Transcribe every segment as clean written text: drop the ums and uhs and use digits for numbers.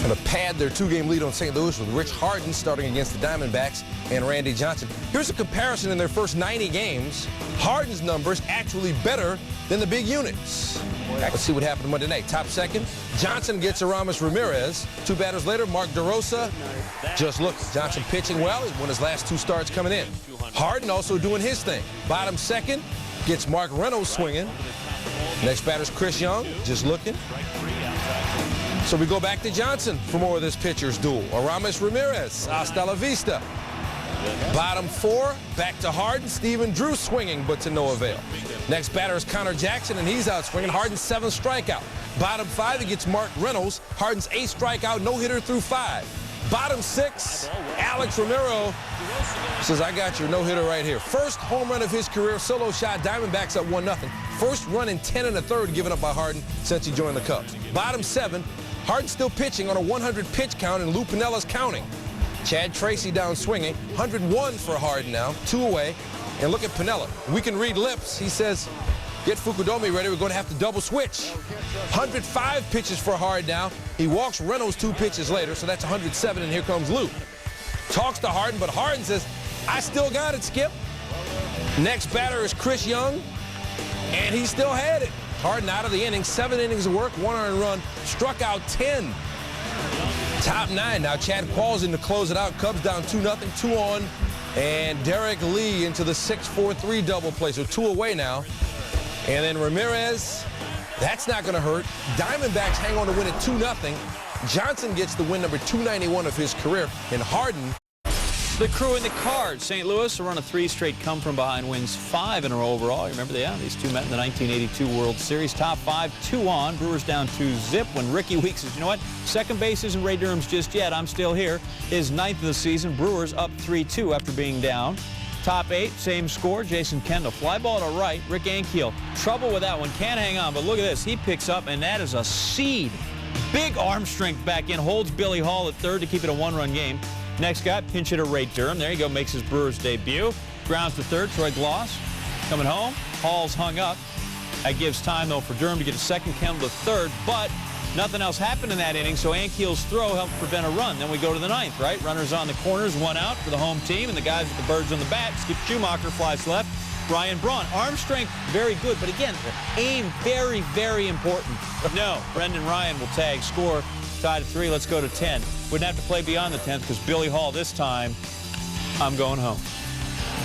Going to pad their two-game lead on St. Louis with Rich Harden starting against the Diamondbacks and Randy Johnson. Here's a comparison in their first 90 games. Harden's numbers actually better than the big units. Let's see what happened Monday night. Top second, Johnson gets Aramis Ramirez. Two batters later, Mark DeRosa. Just look, Johnson pitching well. He won his last two starts coming in. Harden also doing his thing. Bottom second, gets Mark Reynolds swinging. Next batter's Chris Young, just looking. So we go back to Johnson for more of this pitcher's duel. Aramis Ramirez, hasta la vista. Bottom four, back to Harden. Steven Drew swinging, but to no avail. Next batter is Connor Jackson, and he's out swinging. Harden's 7th strikeout. Bottom 5, he gets Mark Reynolds. Harden's 8th strikeout, no-hitter through 5. Bottom 6, Alex Romero says, I got your no-hitter right here. First home run of his career, solo shot, Diamondbacks up 1-0. First run in 10 1/3 given up by Harden since he joined the Cubs. Bottom 7, Harden still pitching on a 100-pitch count, and Lou Pinella's counting. Chad Tracy down swinging, 101 for Harden now, 2 away. And look at Pinella. We can read lips. He says, get Fukudomi ready. We're going to have to double switch. 105 pitches for Harden now. He walks Reynolds 2 pitches later, so that's 107, and here comes Lou. Talks to Harden, but Harden says, I still got it, Skip. Next batter is Chris Young, and he still had it. Harden out of the inning, 7 innings of work, 1 earned run, struck out 10. Top 9 now. Chad Qualls in to close it out. Cubs down 2-0, 2 on, and Derek Lee into the 6-4-3 double play. So 2 away now. And then Ramirez, that's not going to hurt. Diamondbacks hang on to win it 2-0. Johnson gets the win number 291 of his career, and Harden. The crew in the Cards. St. Louis will run a 3 straight come-from-behind wins, 5 in a row overall. You remember these two met in the 1982 World Series. Top 5, 2 on. Brewers down 2-0 when Ricky Weeks says, you know what? Second base isn't Ray Durham's just yet. I'm still here. His 9th of the season. Brewers up 3-2 after being down. Top 8, same score. Jason Kendall. Fly ball to right. Rick Ankiel. Trouble with that one. Can't hang on, but look at this. He picks up, and that is a seed. Big arm strength back in. Holds Billy Hall at third to keep it a 1-run game. Next guy, pinch hitter Ray Durham. There you go, makes his Brewers debut. Grounds to third, Troy Gloss coming home. Hall's hung up. That gives time, though, for Durham to get a second, Kendall to third, but nothing else happened in that inning, so Ankiel's throw helped prevent a run. Then we go to the 9th, right? Runners on the corners, 1 out for the home team, and the guys with the birds on the bat. Skip Schumacher flies left. Ryan Braun, arm strength, very good, but again, aim, very, very important. No, Brendan Ryan will tag, score, tied at 3. Let's go to 10. Wouldn't have to play beyond the 10th because Billy Hall this time, I'm going home.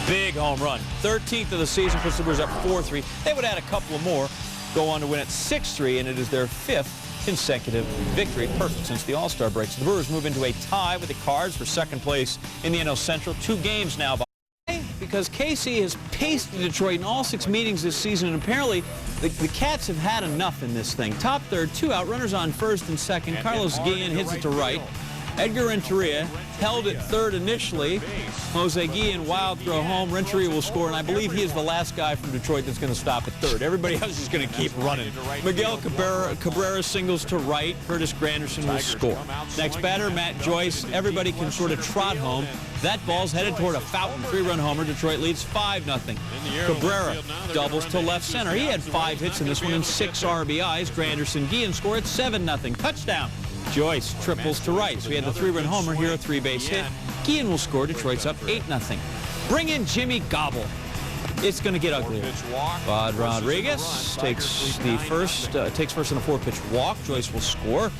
Big home run. 13th of the season, puts the Brewers up 4-3. They would add a couple of more, go on to win at 6-3, and it is their 5th consecutive victory. Perfect since the All-Star break. So the Brewers move into a tie with the Cards for second place in the NL Central. 2 games now. Because KC has paced Detroit in all 6 meetings this season, and apparently the Cats have had enough in this thing. Top third, 2 out, runners on first and second. Carlos Guillen hits it to right. Edgar Renteria held it third initially. Jose Guillen, wild throw home. Renteria will score, and I believe he is the last guy from Detroit that's going to stop at third. Everybody else is going to keep running. Miguel Cabrera singles to right. Curtis Granderson will score. Next batter, Matt Joyce. Everybody can sort of trot home. That ball's headed toward a fountain 3-run homer. Detroit leads 5-0. Cabrera doubles to left center. He had 5 hits in this one and 6 RBIs. Granderson, Guillen score at 7-0. Touchdown. Joyce triples to right. So he had the 3-run homer, here a 3-base hit. Guillen will score. Detroit's up 8-0. Bring in Jimmy Gobble. It's going to get uglier. Rod Rodriguez takes first on a 4-pitch walk. Joyce will score.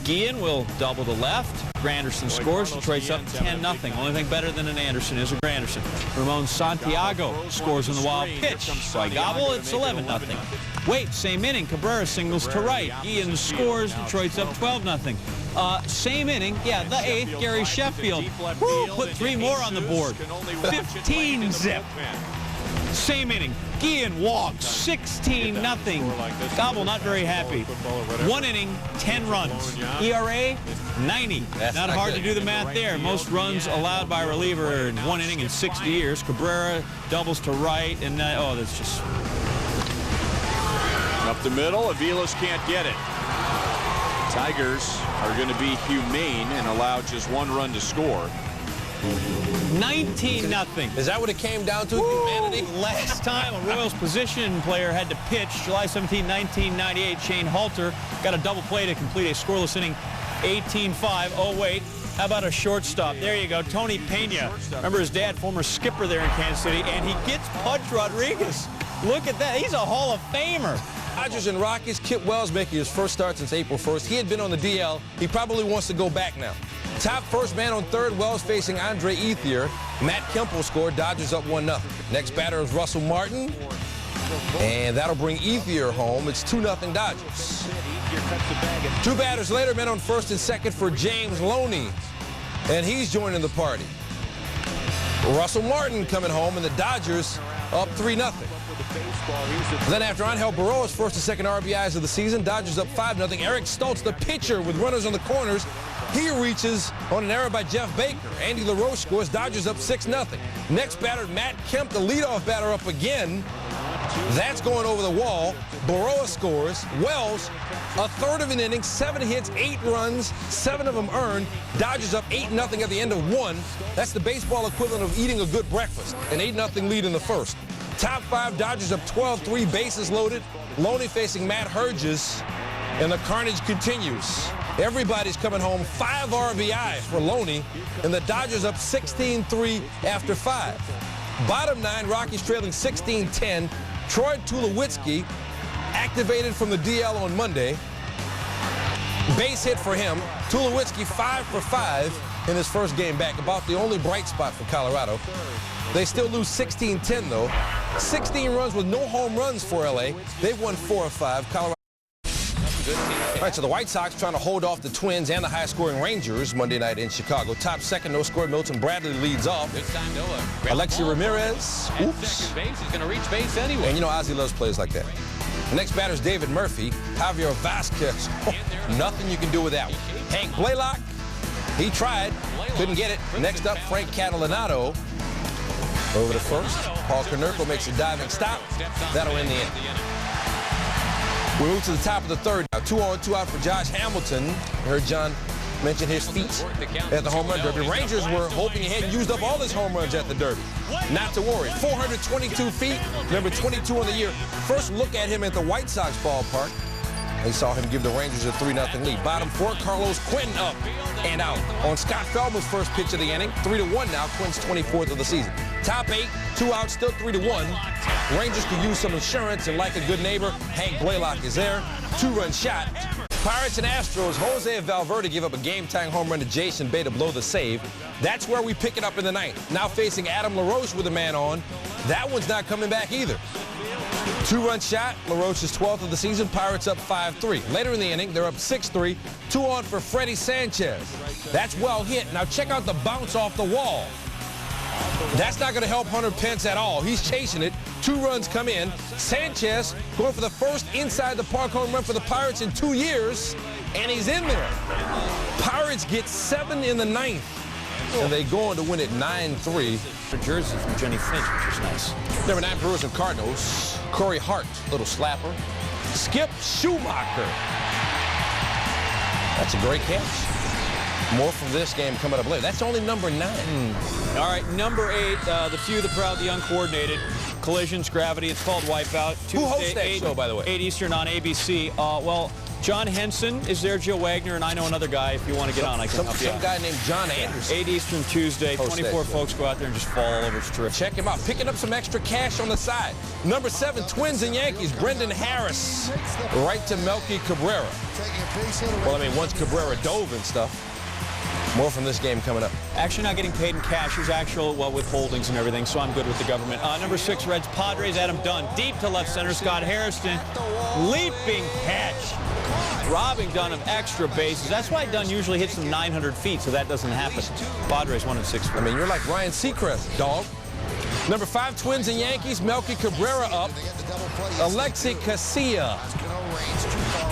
Guillen will double to left. Granderson scores. Detroit's up 10-0. Only thing better than an Anderson is a Granderson. Ramon Santiago scores in the wild pitch. By Gobble, it's 11-0. Wait, same inning. Cabrera singles to right. Guillen scores. Detroit's up 12-0. Same inning. Yeah, the 8th. Gary Sheffield. Woo, put 3 more on the board. 15-zip. Same inning. Guillen walks, 16-0. Gobble not very happy. 1 inning, 10 runs. ERA, 90. Not hard to do the math there. Most runs allowed by a reliever in 1 inning in 60 years. Cabrera doubles to right, and oh, that's just... Up the middle, Aviles can't get it. Tigers are going to be humane and allow just 1 run to score. 19-0. Is that what it came down to, humanity? Last time a Royals position player had to pitch, July 17, 1998, Shane Halter got a double play to complete a scoreless inning. 18-5. Oh, wait. How about a shortstop? There you go. Tony Pena. Remember his dad, former skipper there in Kansas City, and he gets Pudge Rodriguez. Look at that. He's a Hall of Famer. Dodgers and Rockies. Kip Wells making his first start since April 1st. He had been on the DL. He probably wants to go back now. Top first man on third. Wells facing Andre Ethier. Matt Kemp will score. Dodgers up 1-0. Next batter is Russell Martin. And that'll bring Ethier home. It's 2-0 Dodgers. Two batters later, men on first and second for James Loney. And he's joining the party. Russell Martin coming home, and the Dodgers up 3-0. Then after Angel Baroa's first and second RBIs of the season, Dodgers up 5-0. Eric Stoltz, the pitcher with runners on the corners, he reaches on an error by Jeff Baker. Andy LaRoche scores. Dodgers up 6-0. Next batter, Matt Kemp, the leadoff batter, up again. That's going over the wall. Baroa scores. Wells, a third of an inning, 7 hits, 8 runs, 7 of them earned. Dodgers up 8-0 at the end of 1. That's the baseball equivalent of eating a good breakfast. An 8-0 lead in the first. Top 5, Dodgers up 12-3, bases loaded. Loney facing Matt Herges, and the carnage continues. Everybody's coming home. 5 RBIs for Loney, and the Dodgers up 16-3 after 5. Bottom 9, Rockies trailing 16-10. Troy Tulowitzki activated from the DL on Monday. Base hit for him. Tulowitzki 5 for 5 in his first game back. About the only bright spot for Colorado. They still lose 16-10 though. 16 runs with no home runs for LA. They've won 4 of 5. Colorado. All right, so the White Sox trying to hold off the Twins and the high-scoring Rangers Monday night in Chicago. Top second, no score. Milton Bradley leads off. Good time, Noah. Alexi Ramirez. Oops. Second base. He's going to reach base anyway. And you know Ozzie loves plays like that. The next batter is David Murphy. Javier Vasquez. Nothing you can do with that one. Hank Blaylock. He tried. Couldn't get it. Next up, Frank Catalinato. Over to first. Paul Konerko makes a diving stop. That'll end the inning. We move to the top of the third. Now 2 on, 2 out for Josh Hamilton. I heard John mention his feet at the home run derby. Rangers were hoping he hadn't used up all his home runs at the derby. Not to worry. 422 feet, number 22 on the year. First look at him at the White Sox ballpark. They saw him give the Rangers a 3-0 lead. Bottom 4, Carlos Quentin up and out. On Scott Feldman's first pitch of the inning, 3-1 now. Quinn's 24th of the season. Top 8, 2 out, still 3-1. Rangers could use some insurance, and like a good neighbor, Hank Blaylock is there. 2-run shot. Pirates and Astros, Jose Valverde gave up a game-tying home run to Jason Bay to blow the save. That's where we pick it up in the ninth. Now facing Adam LaRoche with a man on. That one's not coming back either. 2-run shot. LaRoche's 12th of the season. Pirates up 5-3. Later in the inning, they're up 6-3. 2 on for Freddie Sanchez. That's well hit. Now check out the bounce off the wall. That's not going to help Hunter Pence at all. He's chasing it. 2 runs come in. Sanchez going for the first inside the park home run for the Pirates in 2 years, and he's in there. Pirates get 7 in the 9th, and they go on to win it 9-3. For jersey from Jenny Finch, which is nice. Number 9, Brewers and Cardinals. Corey Hart, little slapper. Skip Schumacher. That's a great catch. More from this game coming up later. That's only number 9. All right, number 8, the few, the proud, the uncoordinated. Collisions, Gravity, it's called Wipeout. Who hosts that show, by the way? 8 Eastern on ABC. Well, John Henson is there, Joe Wagner, and I know another guy. If you want to get on, I can help you out. Some guy named John Anderson. 8 Eastern Tuesday, 24 folks go out there and just fall all over. It's terrific. Check him out. Picking up some extra cash on the side. Number 7, Twins and Yankees. Brendan Harris. Right to Melky Cabrera. Well, I mean, once Cabrera dove and stuff. More from this game coming up. Actually not getting paid in cash. Here's actual, well, withholdings and everything, so I'm good with the government. Number 6, Reds, Padres, Adam Dunn. Deep to left center, Scott Harrison. Leaping catch. Robbing Dunn of extra bases. That's why Dunn usually hits them 900 feet, so that doesn't happen. Padres 1-6. I mean, you're like Ryan Seacrest, dog. Number 5, Twins and Yankees. Melky Cabrera up. Alexi Casilla.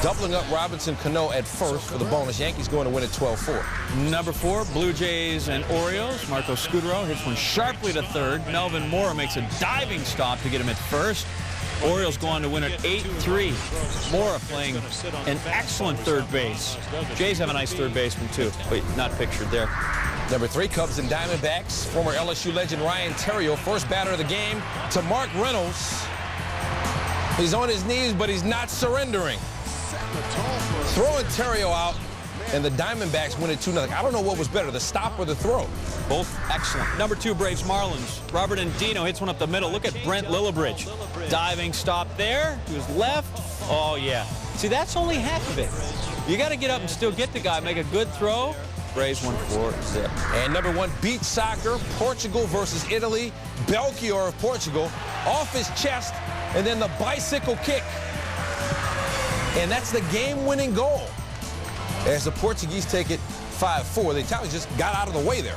Doubling up Robinson Cano at first for the bonus. Yankees going to win at 12-4. Number 4, Blue Jays and Orioles. Marco Scudero hits one sharply to third. Melvin Mora makes a diving stop to get him at first. Orioles go on to win at 8-3. Mora playing an excellent third base. Jays have a nice third baseman, too. Wait, not pictured there. Number 3, Cubs and Diamondbacks. Former LSU legend Ryan Terrio, first batter of the game, to Mark Reynolds. He's on his knees, but he's not surrendering. Throwing Terrio out. and the Diamondbacks win it 2-0. I don't know what was better, the stop or the throw. Both excellent. Number 2, Braves Marlins. Robert Andino hits one up the middle. Look at Brent Lillibridge. Diving stop there to his left. Oh, yeah. See, that's only half of it. You got to get up and still get the guy, make a good throw. Braves won 4-0. And number 1, beach soccer, Portugal versus Italy. Belchior of Portugal off his chest, and then the bicycle kick. And that's the game-winning goal. As the Portuguese take it 5-4. The Italians just got out of the way there.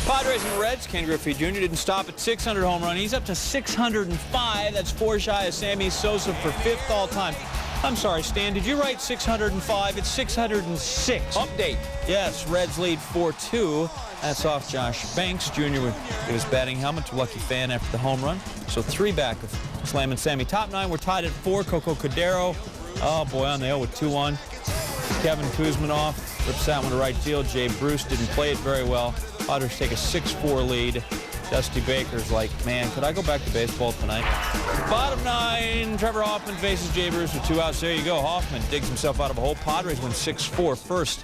Padres and Reds. Ken Griffey Jr. didn't stop at 600 home run. He's up to 605. That's 4 shy of Sammy Sosa for 5th all-time. I'm sorry, Stan, did you write 605? It's 606. Update. Yes, Reds lead 4-2. That's off Josh Banks Jr. with his batting helmet to Lucky Fan after the home run. So 3 back of Slam and Sammy. Top 9, we're tied at 4. Coco Cordero, oh boy, on the 0 with 2-1. Kevin Kuzminoff rips that one to right field. Jay Bruce didn't play it very well. Padres take a 6-4 lead. Dusty Baker's like, man, could I go back to baseball tonight? Bottom 9, Trevor Hoffman faces Jay Bruce with 2 outs. There you go. Hoffman digs himself out of a hole. Padres win 6-4 first.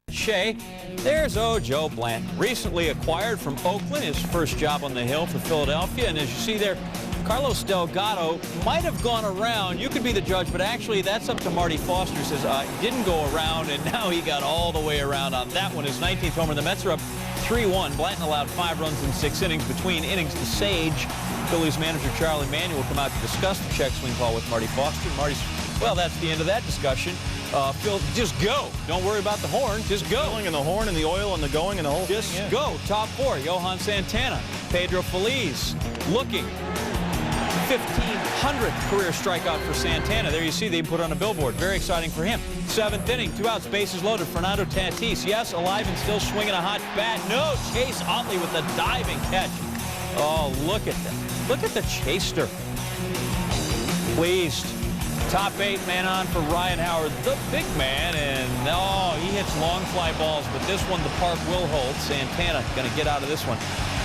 Shea. There's Joe Blanton, recently acquired from Oakland, his first job on the hill for Philadelphia. And as you see there, Carlos Delgado might have gone around. You could be the judge, but actually that's up to Marty Foster. Says he didn't go around, and now he got all the way around on that one. His 19th homer. The Mets are up 3-1. Blanton allowed 5 runs in 6 innings. Between innings, the Sage, Phillies manager Charlie Manuel, will come out to discuss the check swing call with Marty Foster. Marty's, well, that's the end of that discussion. Phil, just go. Don't worry about the horn. Just go. Going and the horn and the oil and the going and the whole thing. Just go. Top 4, Johan Santana, Pedro Feliz, looking 1,500th career strikeout for Santana. There you see they put on a billboard. Very exciting for him. 7th inning, 2 outs, bases loaded. Fernando Tatis, yes, alive and still swinging a hot bat. No, Chase Utley with the diving catch. Oh, look at that. Look at the chaser. Pleased. Top 8 man on for Ryan Howard, the big man, and oh, he hits long fly balls, but this one the park will hold. Santana going to get out of this one.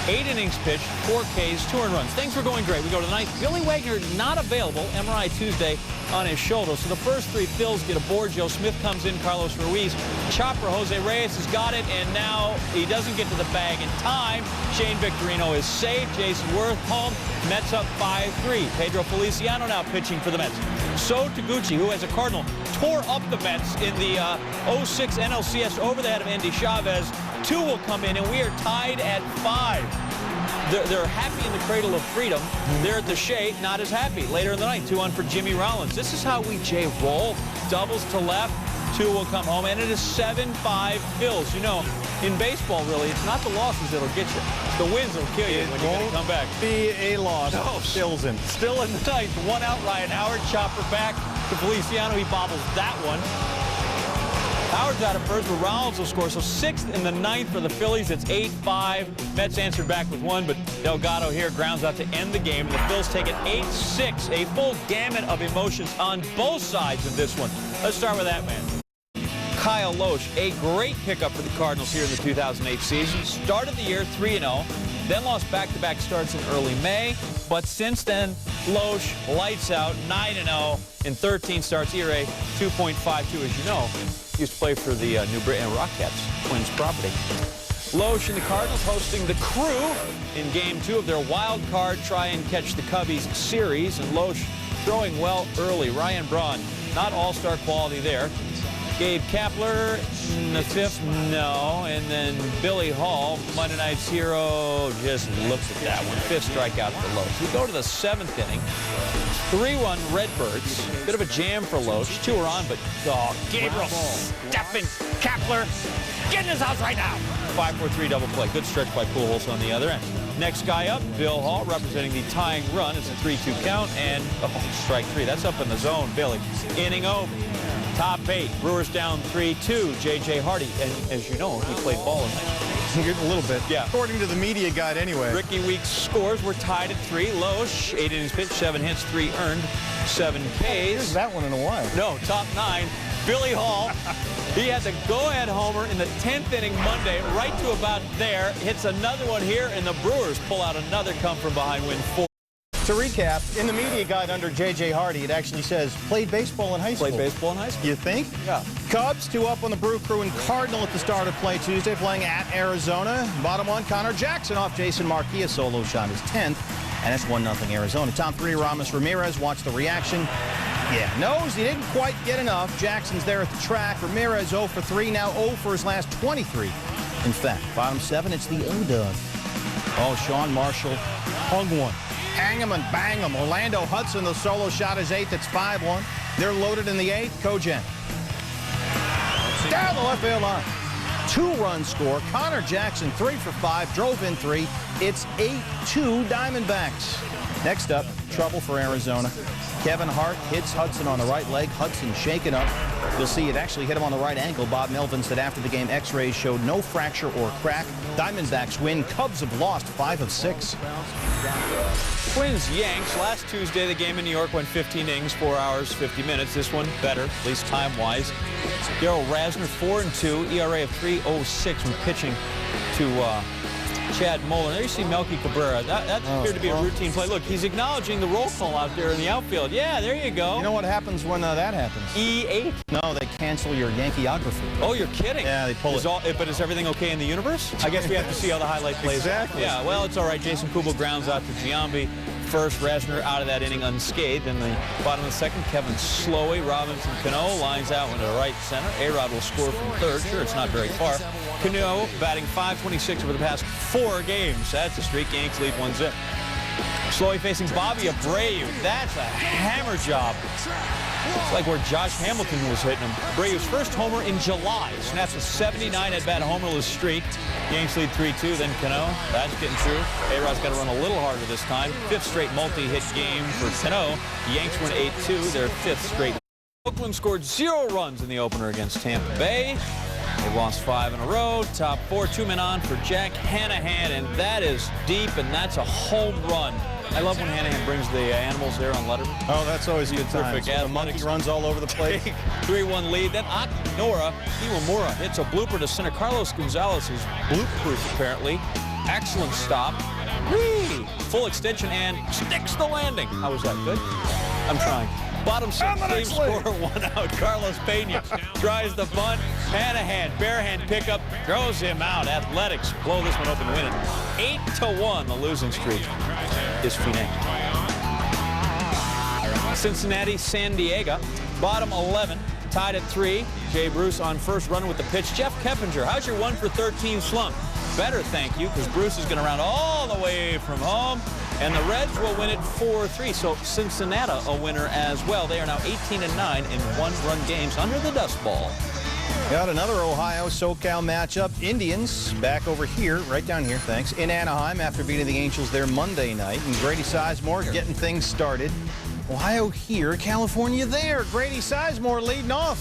8 innings pitched, 4 Ks, 2 earned runs. Things were going great. We go to the 9th. Billy Wagner not available, MRI Tuesday on his shoulder. So the first 3 Phils get aboard. Joe Smith comes in, Carlos Ruiz. Chopper Jose Reyes has got it, and now he doesn't get to the bag in time. Shane Victorino is safe. Jason Worth home. Mets up 5-3. Pedro Feliciano now pitching for the Mets. So Taguchi, who as a Cardinal tore up the Mets in the 06 NLCS over the head of Andy Chavez. 2 will come in, and we are tied at 5. They're happy in the cradle of freedom. They're at the Shea, not as happy. Later in the night, 2-1 for Jimmy Rollins. This is how we roll. Doubles to left. 2 will come home, and it is 7-5 Phils. You know, in baseball, really, it's not the losses that'll get you. It's the wins that'll kill you when you're going to come back. Be a loss. No. Stills in. Still in the 9th. 1 out, Ryan Howard. Chopper back to Feliciano. He bobbles that one. Howard's out at first, but Rollins will score. So 6th in the 9th for the Phillies. It's 8-5. Mets answered back with 1, but Delgado here grounds out to end the game. And the Phils take it 8-6. A full gamut of emotions on both sides of this one. Let's start with that man. Kyle Loesch, a great pickup for the Cardinals here in the 2008 season. Started the year 3-0, then lost back-to-back starts in early May. But since then, Loesch lights out, 9-0 in 13 starts, ERA 2.52. As you know, he used to play for the New Britain Rockets, Twins property. Loesch and the Cardinals hosting the Crew in Game 2 of their wild card try and catch the Cubbies series. And Loesch throwing well early. Ryan Braun, not all-star quality there. Gabe Kapler in the 5th, no. And then Billy Hall, Monday night's hero, just looks at that one. 5th strikeout for Loesch. We go to the 7th inning. 3-1 Redbirds. Bit of a jam for Loesch. 2 are on, but Gabriel Stephen Kapler, get in his house right now. 5-4-3 double play. Good stretch by Pujols on the other end. Next guy up, Bill Hall, representing the tying run. It's a 3-2 count, and strike 3. That's up in the zone, Billy. Inning over. Top 8, Brewers down 3-2. J.J. Hardy, and as you know, he played ball in that. A little bit. Yeah. According to the media guide, anyway. Ricky Weeks scores. We're tied at 3. Loesch, 8 innings pitched, 7 hits, 3 earned, 7 Ks. Here's that one in a while. No, top 9. Billy Hall, he had the go-ahead homer in the 10th inning Monday, right to about there. Hits another one here, and the Brewers pull out another come-from-behind win 4. To recap, in the media guide under J.J. Hardy, it actually says, played baseball in high school. Played baseball in high school. You think? Yeah. Cubs, 2 up on the Brew Crew and Cardinal at the start of play Tuesday, playing at Arizona. Bottom 1, Connor Jackson off Jason Marquis. A solo shot is 10th, and it's 1-0 Arizona. Top 3, Ramos Ramirez. Watch the reaction. Yeah, knows he didn't quite get enough. Jackson's there at the track. Ramirez 0 for 3, now 0 for his last 23. In fact, bottom 7, it's the O-Dub. Oh, Sean Marshall hung one. Hang him and bang him. Orlando Hudson, the solo shot is 8th. It's 5-1. They're loaded in the 8th. Kojak. Down the left field line. 2-run score. Connor Jackson, 3 for 5, drove in 3. It's 8-2 Diamondbacks. Next up, trouble for Arizona. Kevin Hart hits Hudson on the right leg. Hudson shaken up. You'll see it actually hit him on the right ankle. Bob Melvin said after the game X-rays showed no fracture or crack. Diamondbacks win. Cubs have lost 5 of 6. Twins Yanks. Last Tuesday, the game in New York went 15 innings, 4 hours, 50 minutes. This one better, at least time-wise. Darryl Rasner, 4-2, ERA of 3.06 when pitching to Chad Muller. There you see Melky Cabrera. That appeared to be a routine play. Look, he's acknowledging the roll call out there in the outfield. Yeah, there you go. You know what happens when that happens? E8? No, they cancel your Yankeeography. Oh, you're kidding. Yeah, they pull it. But is everything okay in the universe? I guess we have to see how the highlight plays. Exactly. Yeah, well, it's all right. Jason Kubel grounds out to Giambi. First, Rasner out of that inning unscathed. In the bottom of the second, Kevin Slowey, Robinson Cano lines out into the right center. A-Rod will score from third. Sure, it's not very far. Cano batting .526 over the past 4 games. That's a streak. Yanks lead 1-0. Slowey facing Bobby Abreu. That's a hammer job. It's like where Josh Hamilton was hitting him. Abreu's first homer in July. Snaps a 79 at-bat homerless streak. Yanks lead 3-2. Then Cano. That's getting through. A-Rod's got to run a little harder this time. 5th straight multi-hit game for Cano. Yanks win 8-2. Their 5th straight. Oakland scored 0 runs in the opener against Tampa Bay. They've lost 5 in a row. Top 4, 2 men on for Jack Hanahan, and that is deep, and that's a home run. I love when Hanahan brings the animals there on Letterman. Oh, that's always a good time. Perfect. The monkey runs all over the place. 3-1 lead. Then Akinora Iwamura hits a blooper to center. Carlos Gonzalez is bloop-proof, apparently. Excellent stop. Whee! Full extension and sticks the landing. How was that? Good? I'm trying. Bottom 6, same score, 1 out. Carlos Pena tries the bunt. Hanahan, bare hand pickup, throws him out. Athletics blow this one open, win it. 8-1, the losing streak is finished. Cincinnati, San Diego, bottom 11, tied at 3. Jay Bruce on first runner with the pitch. Jeff Keppinger, how's your 1 for 13 slump? Better, thank you, because Bruce is going to round all the way from home. And the Reds will win it 4-3. So Cincinnati a winner as well. They are now 18-9 in 1-run games under the dust ball. Got another Ohio SoCal matchup. Indians back over here, right down here, thanks, in Anaheim after beating the Angels there Monday night. And Grady Sizemore getting things started. Ohio here, California there. Grady Sizemore leading off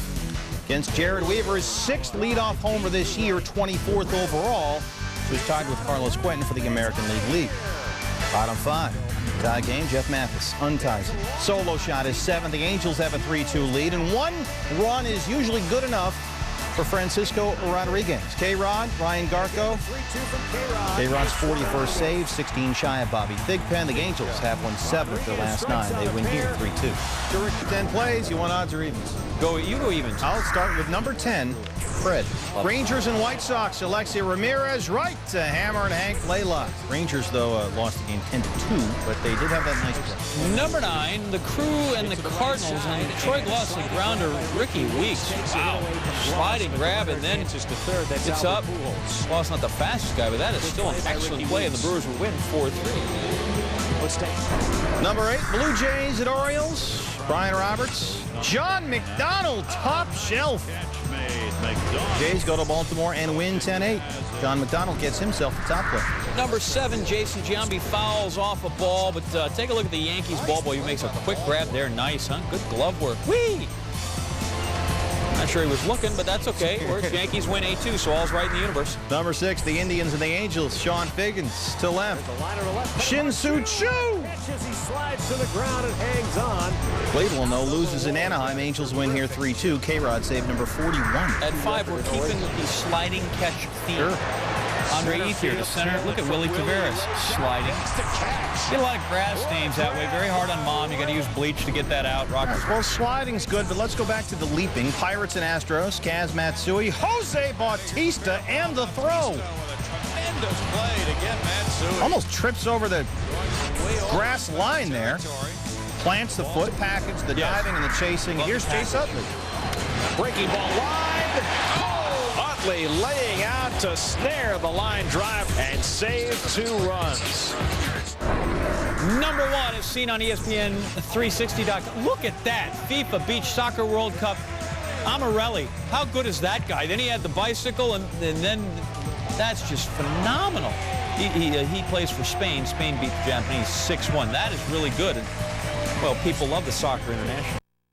against Jared Weaver, his 6th leadoff homer this year, 24th overall. Who's tied with Carlos Quentin for the American League lead. Bottom 5. Tie game, Jeff Mathis unties it. Solo shot is 7th. The Angels have a 3-2 lead, and 1 run is usually good enough for Francisco Rodriguez. K-Rod, Ryan Garco. K-Rod's 41st save, 16 shy of Bobby Thigpen. The Angels have won 7 of their last 9. They win here 3-2. 10 plays. You want odds or evens? You go evens. I'll start with number 10, Fred. Rangers and White Sox. Alexi Ramirez right to Hammer and Hank Laylock. Rangers, though, lost the game 10-2, but they did have that nice play. Number 9, the Crew and the Cardinals. And Troy Gloss, the grounder, Ricky Weeks. Wow. Sliding grab, and then it's up. Well, it's not the fastest guy, but that is still an excellent play, and the Brewers will win 4-3. Let's take Number 8, Blue Jays at Orioles. Brian Roberts. John McDonald, top shelf. Jays go to Baltimore and win 10-8. John McDonald gets himself the top play. Number 7, Jason Giambi fouls off a ball, but take a look at the Yankees ball boy. He makes a quick grab there. Nice, huh? Good glove work. Whee! Not sure he was looking, but that's okay. It works. Yankees win 8-2, so all's right in the universe. Number 6, the Indians and the Angels. Sean Figgins to left. Shin-Soo Choo. He slides to the ground and hangs on. Cleveland, though, loses in Anaheim. Angels win here 3-2. K-Rod save number 41. At 5, we're keeping with the sliding catch theme. Sure. Andre Ethier to center. Look at Willie Taveras sliding. Get a lot of grass stains that way. Very hard on mom. You got to use bleach to get that out. Rockers. Well, sliding's good, but let's go back to the leaping. Pirates and Astros. Kaz Matsui, Jose Bautista, and the throw. Tremendous play to get Matsui. Almost trips over the grass line there. Plants the foot package, the diving and the chasing. Here's Chase Utley. Breaking ball wide. Oh, Utley laying out to snare the line drive and save 2 runs. Number 1 is seen on ESPN 360.com. Look at that. FIFA Beach Soccer World Cup. Amarelli. How good is that guy? Then he had the bicycle, and then that's just phenomenal. He plays for Spain. Spain beat the Japanese 6-1. That is really good. And, well, people love the Soccer International.